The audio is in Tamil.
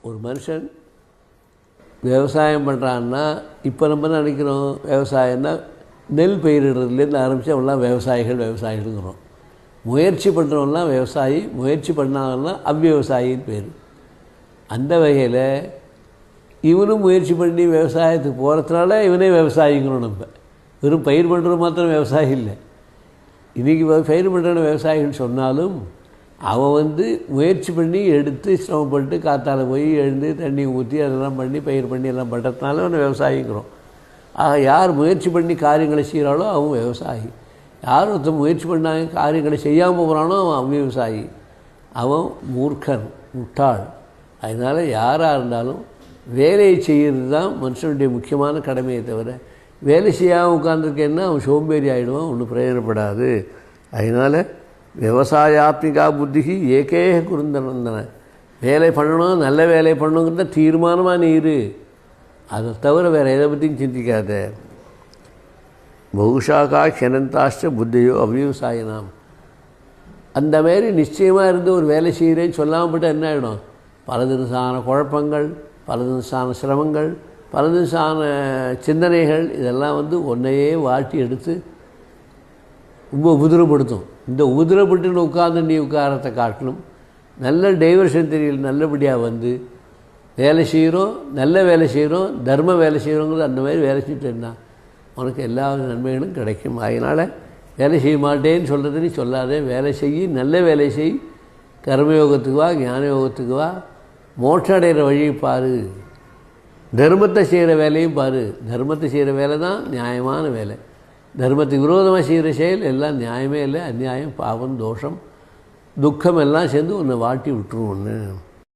ஒரு மனுஷன் விவசாயம் பண்ணுறான்னா, இப்போ நம்ம நினைக்கிறோம் விவசாயம்னா நெல் பயிரிடுறதுலேருந்து ஆரம்பித்து அவங்களாம் விவசாயிகள்ங்கிறோம். முயற்சி பண்ணுறவங்களாம் விவசாயி, முயற்சி பண்ணாங்கன்னா அவ்விவசாயின்னு பேர். அந்த வகையில் இவனும் முயற்சி பண்ணி விவசாயத்துக்கு போகிறதுனால இவனே விவசாயிங்கிறோம். நம்ம வெறும் பயிர் பண்ணுறது மாத்திரம் விவசாயி இல்லை. இன்றைக்கி பயிர் பண்ணுற விவசாயிகள் சொன்னாலும் அவன் முயற்சி பண்ணி எடுத்து சிரமப்பட்டு காத்தால் போய் எழுந்து தண்ணி ஊற்றி அதெல்லாம் பண்ணி பயிர் பண்ணி எல்லாம் பண்ணுறதுனால அவனை விவசாயிங்கிறோம். ஆக யார் முயற்சி பண்ணி காரியங்களை செய்கிறாளோ அவன் விவசாயி. யார் ஒருத்தன் முயற்சி பண்ணாங்க காரியங்களை செய்யாமல் போகிறானோ அவன் விவசாயி. அவன் மூர்க்கன், முட்டாள். அதனால் யாராக இருந்தாலும் வேலையை செய்கிறது தான் மனுஷனுடைய முக்கியமான கடமையை தவிர வேலை செய்யாமல் உட்காந்துருக்கேன்னா அவன் சோம்பேறி ஆகிடுவான், ஒன்றும் பிரயோஜனப்படாது. அதனால் விவசாயாத்மிகா புத்திகி ஏகேக குருந்தனந்தன. வேலை பண்ணணும், நல்ல வேலை பண்ணணுங்கிறத தீர்மானமாக நீ இரு. அதை தவிர வேறு எதை பற்றியும் சிந்திக்காத. பகுஷாக்கா க்ஷணந்தாஷ்ட புத்தியோ அவ்விவசாயினாம். அந்த மாரி நிச்சயமாக இருந்து ஒரு வேலை செய்கிறேன்னு சொல்லாமல் போட்டால் என்ன ஆகிடும்? பல தினசான குழப்பங்கள், பல தினசான சிரமங்கள், பல தினசான சிந்தனைகள், இதெல்லாம் ஒன்றையே வாட்டி எடுத்து ரொம்ப உபதிரப்படுத்தும். இந்த உபதிரப்பட்டு உட்கார்ந்து நீ உட்காரத்தை காட்டணும். நல்ல டைவர்ஷன் தெரியல, நல்லபடியாக வேலை செய்கிறோம், நல்ல வேலை செய்கிறோம், தர்ம வேலை செய்கிறோங்கிறது அந்த மாதிரி வேலை செஞ்சுட்டேன்னா உனக்கு எல்லா நன்மைகளும் கிடைக்கும். அதனால் வேலை செய்ய மாட்டேன்னு சொல்கிறது நீ சொல்லாதே. வேலை செய், நல்ல வேலை செய். கர்மயோகத்துக்கு வா, ஞான யோகத்துக்கு வா. மோட்சம் அடைகிற வழியை பாரு. தர்மத்தை செய்கிற வேலையும் பாரு. தர்மத்தை செய்கிற வேலை தான் நியாயமான வேலை. தர்மத்துக்கு விரோதமாக செய்கிற செயல் எல்லாம் நியாயமே இல்லை. அநியாயம், பாவம், தோஷம், துக்கம் எல்லாம் சேர்ந்து உன்னை வாட்டி விட்டுரும். ஒன்று